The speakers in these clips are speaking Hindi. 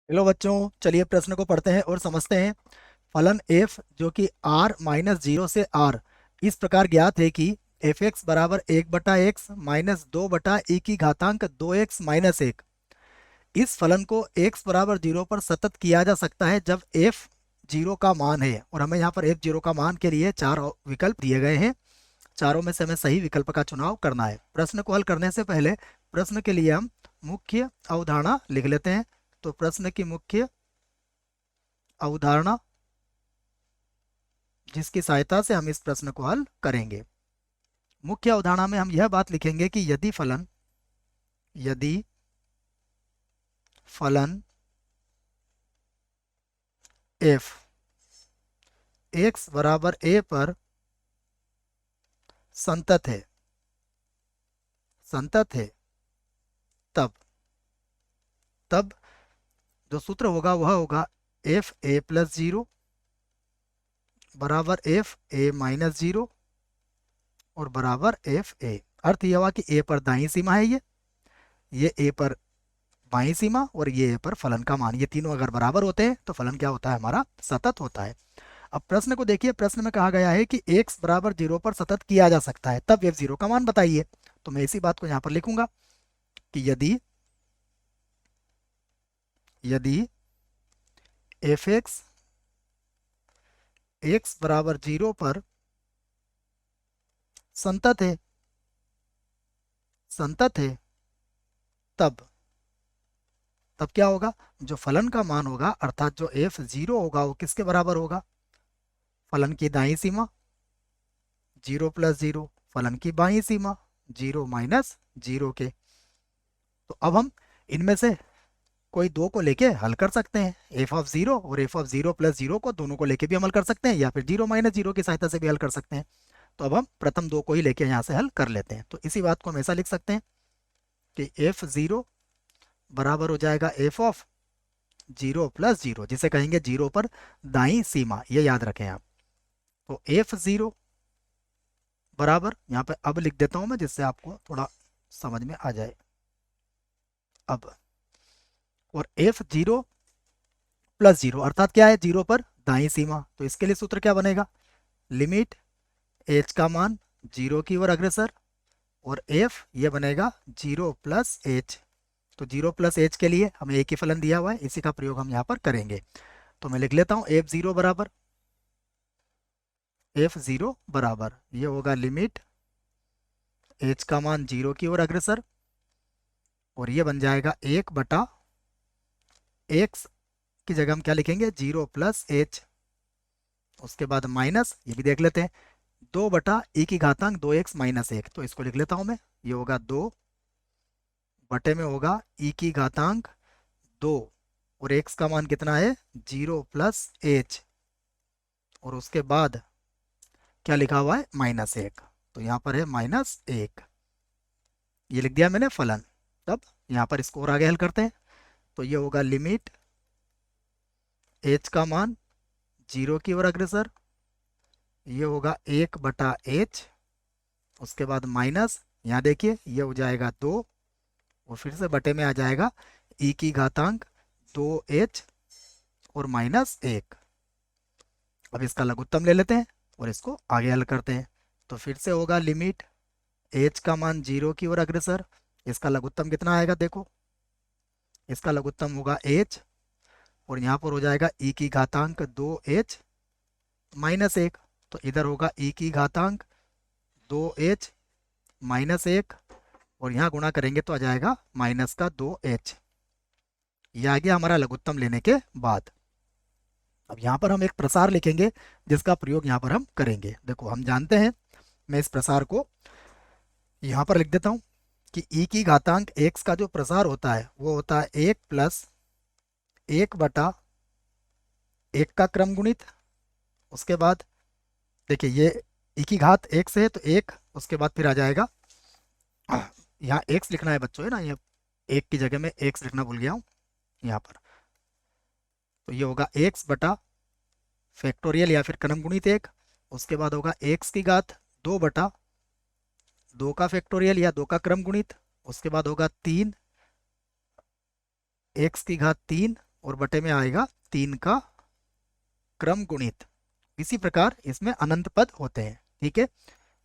हेलो बच्चों, चलिए प्रश्न को पढ़ते हैं और समझते हैं। फलन f जो कि r माइनस जीरो से r इस प्रकार ज्ञात है कि एफ एक्स बराबर एक बटा एक्स माइनस दो बटा e की घातांक दो एक्स माइनस एक। इस फलन को x बराबर जीरो पर सतत किया जा सकता है जब f जीरो का मान है, और हमें यहाँ पर f जीरो का मान के लिए चार विकल्प दिए गए हैं। चारों में से हमें सही विकल्प का चुनाव करना है। प्रश्न को हल करने से पहले प्रश्न के लिए हम मुख्य अवधारणा लिख लेते हैं। तो प्रश्न की मुख्य अवधारणा जिसकी सहायता से हम इस प्रश्न को हल करेंगे। मुख्य अवधारणा में हम यह बात लिखेंगे कि यदि फलन f x बराबर a पर संतत है तब तब जो सूत्र होगा वह होगा एफ ए प्लस जीरो बराबर एफ ए माइनस जीरो और बराबर एफ ए। अर्थ यह हुआ कि ए पर दाईं सीमा है, ये ए पर बाईं सीमा और ये ए पर फलन का मान, ये तीनों अगर बराबर होते हैं तो फलन क्या होता है, हमारा सतत होता है। अब प्रश्न को देखिए, प्रश्न में कहा गया है कि x बराबर जीरो पर सतत किया जा सकता है, तब f जीरो का मान बताइए। तो मैं इसी बात को यहाँ पर लिखूंगा कि यदि एफ एक्स बराबर जीरो पर संतत है संतत है तब तब क्या होगा, जो फलन का मान होगा अर्थात जो एफ जीरो होगा वो किसके बराबर होगा, फलन की दाईं सीमा जीरो प्लस जीरो, फलन की बाईं सीमा जीरो माइनस जीरो के। तो अब हम इनमें से कोई दो को लेके हल कर सकते हैं, एफ ऑफ जीरो और F of zero plus zero को, दोनों को लेके भी हम हल कर सकते हैं या फिर जीरो माइनस जीरो की सहायता से भी हल कर सकते हैं। तो अब हम प्रथम दो को ही लेके यहाँ से हल कर लेते हैं। तो इसी बात को हम ऐसा लिख सकते हैं कि एफ जीरो बराबर हो जाएगा F of zero plus zero, जिसे कहेंगे जीरो पर दाईं सीमा, ये याद रखें आप। तो एफ जीरो बराबर यहाँ पे अब लिख देता हूं मैं, जिससे आपको थोड़ा समझ में आ जाए। अब और एफ जीरो प्लस जीरो अर्थात क्या है, जीरो पर दाईं सीमा, तो इसके लिए सूत्र क्या बनेगा, लिमिट एच का मान जीरो की ओर अग्रसर और एफ ये बनेगा जीरो प्लस एच। तो जीरो प्लस एच के लिए हमें एक ही फलन दिया हुआ है, इसी का प्रयोग हम यहाँ पर करेंगे। तो मैं लिख लेता हूँ एफ जीरो बराबर ये होगा लिमिट एच का मान जीरो की ओर अग्रसर और ये बन जाएगा एक बटा एक्स की जगह हम क्या लिखेंगे, जीरो प्लस एच, उसके बाद माइनस, ये भी देख लेते हैं, दो बटा ई की घातांक दो एक्स माइनस एक। तो इसको लिख लेता हूं मैं, ये होगा दो बटे में होगा ई की घातांक दो और एक्स का मान कितना है, जीरो प्लस एच, और उसके बाद क्या लिखा हुआ है, माइनस एक। तो यहाँ पर है माइनस एक, ये लिख दिया मैंने फलन। तब यहाँ पर इसको और आगे हल करते हैं। तो ये होगा लिमिट एच का मान जीरो की ओर अग्रसर, ये होगा एक बटा एच, उसके बाद माइनस, यहाँ देखिए ये हो जाएगा दो और फिर से बटे में आ जाएगा ई की घातांक दो एच और माइनस एक। अब इसका लघुत्तम ले लेते हैं और इसको आगे हल करते हैं। तो फिर से होगा लिमिट एच का मान जीरो की ओर अग्रसर, इसका लघुत्तम कितना आएगा, देखो इसका लघुत्तम होगा एच और यहाँ पर हो जाएगा ई की घातांक दो एच माइनस एक। तो इधर होगा ई की घातांक दो एच माइनस एक और यहाँ गुणा करेंगे तो आ जाएगा माइनस का दो एच। यह आ गया हमारा लघुत्तम लेने के बाद। अब यहाँ पर हम एक प्रसार लिखेंगे जिसका प्रयोग यहाँ पर हम करेंगे। देखो हम जानते हैं, मैं इस प्रसार को यहाँ पर लिख देता हूँ कि ई की घातांक एक्स का जो प्रसार होता है वो होता है एक प्लस एक बटा एक का क्रम गुणित, उसके बाद देखिए ये ई की घात एक से है तो एक, उसके बाद फिर आ जाएगा, यहाँ एक्स लिखना है बच्चों, है ना, ये एक की जगह में एक्स लिखना भूल गया हूँ यहाँ पर। तो ये होगा एक्स बटा फैक्टोरियल या फिर क्रम गुणित एक, उसके बाद होगा एक्स की घात दो बटा दो का फैक्टोरियल या दो का क्रम गुणित, उसके बाद होगा तीन एक्स की घात तीन और बटे में आएगा 3 का क्रम गुणित। इसी प्रकार इसमें अनंत पद होते हैं। ठीक है,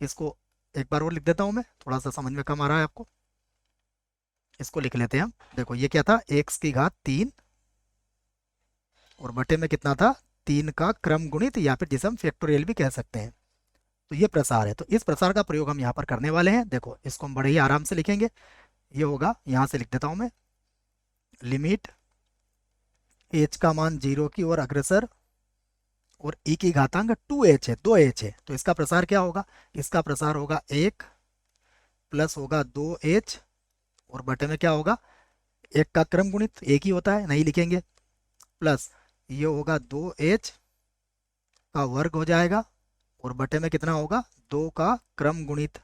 इसको एक बार और लिख देता हूं मैं, थोड़ा सा समझ में कम आ रहा है आपको। इसको लिख लेते हैं हम। देखो ये क्या था, x की घात 3 और बटे में कितना था, 3 का क्रम गुणित, या फिर जिसे हम फैक्टोरियल भी कह सकते हैं। तो ये प्रसार है, तो इस प्रसार का प्रयोग हम यहाँ पर करने वाले हैं। देखो इसको हम बड़े ही आराम से लिखेंगे। ये होगा, यहाँ से लिख देता हूँ मैं, लिमिट h का मान 0 की ओर अग्रसर और e की घातांक 2h है, 2h है, तो इसका प्रसार क्या होगा, इसका प्रसार होगा 1 प्लस होगा 2h और बटे में क्या होगा, 1 का क्रम गुणित, एक ही होता है, नहीं लिखेंगे, प्लस ये होगा 2h का वर्ग हो जाएगा और बटे में कितना होगा, 2 का क्रम गुणित,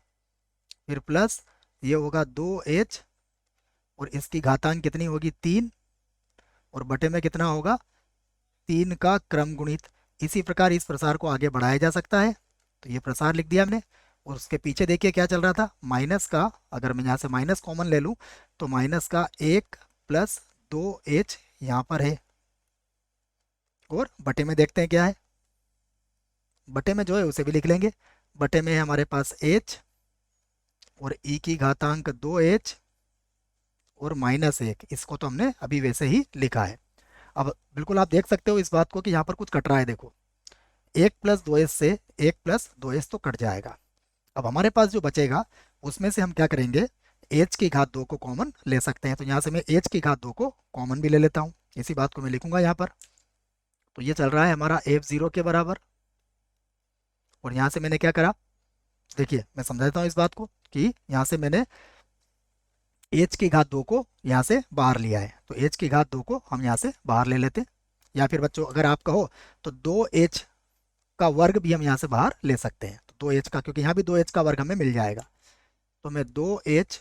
फिर प्लस ये होगा 2h और इसकी घातांक कितनी होगी, 3 और बटे में कितना होगा, 3 का क्रम गुणित। इसी प्रकार इस प्रसार को आगे बढ़ाया जा सकता है। तो ये प्रसार लिख दिया हमने और उसके पीछे देखिए क्या चल रहा था, माइनस का, अगर मैं यहाँ से माइनस कॉमन ले लूँ तो माइनस का 1 प्लस 2h यहाँ पर है और बटे में देखते हैं क्या है, बटे में जो है उसे भी लिख लेंगे। बटे में है हमारे पास h और e की घातांक 2h और -1, इसको तो हमने अभी वैसे ही लिखा है। अब बिल्कुल आप देख सकते हो इस बात को कि यहाँ पर कुछ कट रहा है। देखो 1 प्लस 2h से 1 प्लस 2h तो कट जाएगा। अब हमारे पास जो बचेगा उसमें से हम क्या करेंगे, h की घात 2 को कॉमन ले सकते हैं। तो यहाँ से मैं h की घात 2 को कॉमन भी ले लेता हूँ, इसी बात को मैं लिखूंगा यहाँ पर। तो ये चल रहा है हमारा f0 के बराबर, और यहाँ से मैंने क्या करा, देखिए मैं समझा देता हूँ इस बात को कि यहाँ से मैंने h की घात 2 को यहाँ से बाहर लिया है, तो h की घात 2 को हम यहाँ से बाहर ले लेते हैं। या फिर बच्चों अगर आप कहो तो 2h का वर्ग भी हम यहाँ से बाहर ले सकते हैं। तो 2h का, क्योंकि यहाँ भी 2h का वर्ग हमें मिल जाएगा, तो मैं 2h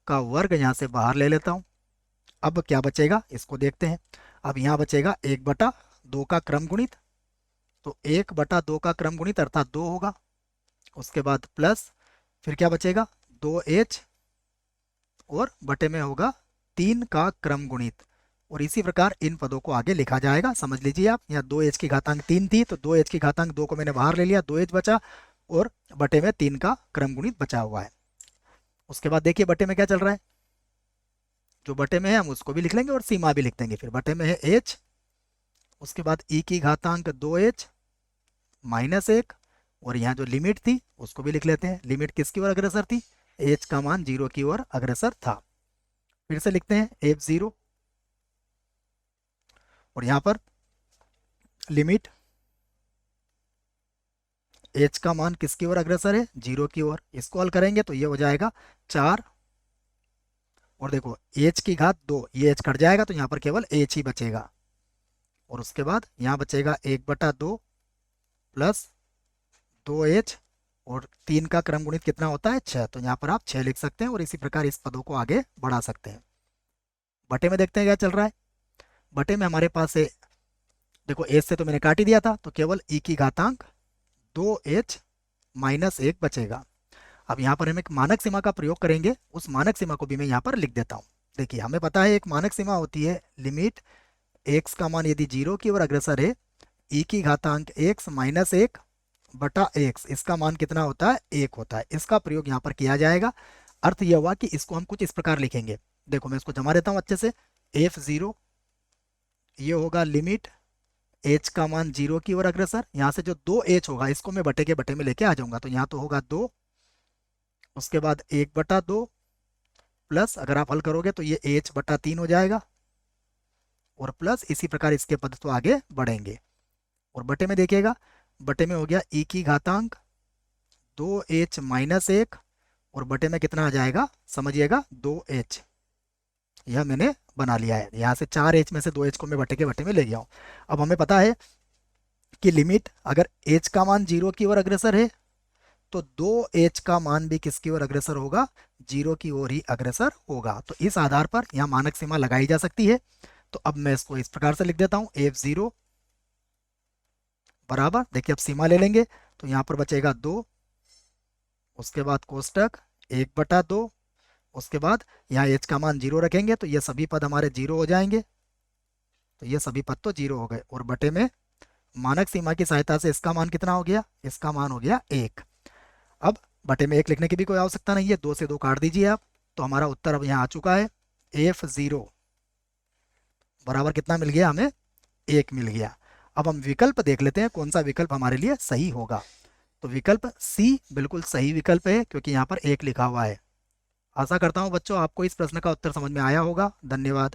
का वर्ग यहाँ से बाहर ले लेता हूँ। अब क्या बचेगा इसको देखते हैं। अब यहाँ बचेगा 1/2 का क्रम गुणित, तो 1/2 का क्रम गुणित अर्थात 2 होगा। उसके बाद प्लस फिर क्या बचेगा, 2h और बटे में होगा 3 का क्रम गुणित। और इसी प्रकार इन पदों को आगे लिखा जाएगा। समझ लीजिए आप, यहाँ 2h की घातांक 3 थी, तो 2h की घातांक 2 को मैंने बाहर ले लिया, 2h बचा और बटे में 3 का क्रम गुणित बचा हुआ है। उसके बाद देखिए बटे में क्या चल रहा है, जो बटे में है हम उसको भी लिख लेंगे और सीमा भी लिख देंगे। फिर बटे में है h, उसके बाद e की घातांक 2h -1 और यहाँ जो लिमिट थी उसको भी लिख लेते हैं। लिमिट किसकी ओर अग्रसर थी, h का मान 0 की ओर अग्रसर था। फिर से लिखते हैं f0 और यहाँ पर लिमिट h का मान किसकी ओर अग्रसर है, 0 की ओर। इसको हल करेंगे तो ये हो जाएगा 4 और देखो h की घात 2, ये h कट जाएगा तो यहाँ पर केवल h ही बचेगा। और उसके बाद यहाँ बचेगा 1/2 प्लस 2h और 3 का क्रम गुणित कितना होता है, 6, तो यहाँ पर आप 6 लिख सकते हैं और इसी प्रकार इस पदों को आगे बढ़ा सकते हैं। बटे में देखते हैं क्या चल रहा है। बटे में हमारे पास है, देखो h से तो मैंने काट ही दिया था, तो केवल e की घातांक 2h -1 बचेगा। अब यहाँ पर हम एक मानक सीमा का प्रयोग करेंगे, उस मानक सीमा को भी मैं यहाँ पर लिख देता हूँ। देखिए हमें पता है एक मानक सीमा होती है, लिमिट x का मान यदि 0 की ओर अग्रसर है, e की घातांक x -1 बटा x, इसका मान कितना होता है, 1 होता है। इसका प्रयोग यहाँ पर किया जाएगा। अर्थ यह हुआ कि इसको हम कुछ इस प्रकार लिखेंगे। देखो मैं इसको जमा देता हूँ अच्छे से। f0 ये होगा लिमिट h का मान 0 की ओर अग्रसर, यहाँ से जो 2h होगा इसको मैं बटे के बटे में लेके आ जाऊंगा, तो यहाँ तो होगा 2, उसके बाद 1/2 प्लस, अगर आप हल करोगे तो ये h/3 हो जाएगा और प्लस इसी प्रकार इसके पद तो आगे बढ़ेंगे। और बटे में देखिएगा, बटे में हो गया e की घातांक 2h -1 और बटे में कितना आ जाएगा, समझिएगा 2h। यह मैंने बना लिया है, यहाँ से 4h में से 2h को मैं बटे के बटे में ले गया हूँ। अब हमें पता है कि लिमिट अगर h का मान 0 की ओर अग्रसर है तो 2h का मान भी किसकी ओर अग्रसर होगा, 0 की ओर ही अग्रसर होगा। तो इस आधार पर यहाँ मानक सीमा लगाई जा सकती है। तो अब मैं इसको इस प्रकार से लिख देता हूँ, f0 बराबर, देखिए अब सीमा ले लेंगे तो यहाँ पर बचेगा 2, उसके बाद कोष्टक 1/2, उसके बाद यहाँ h का मान 0 रखेंगे तो ये सभी पद हमारे 0 हो जाएंगे। तो ये सभी पद तो 0 हो गए, और बटे में मानक सीमा की सहायता से इसका मान कितना हो गया, इसका मान हो गया 1। अब बटे में 1 लिखने की भी कोई आवश्यकता नहीं है, 2 से 2 काट दीजिए आप, तो हमारा उत्तर अब यहाँ आ चुका है, F0 बराबर कितना मिल गया हमें, 1 मिल गया। अब हम विकल्प देख लेते हैं कौन सा विकल्प हमारे लिए सही होगा। तो विकल्प सी बिल्कुल सही विकल्प है, क्योंकि यहाँ पर 1 लिखा हुआ है। आशा करता हूँ बच्चों आपको इस प्रश्न का उत्तर समझ में आया होगा। धन्यवाद।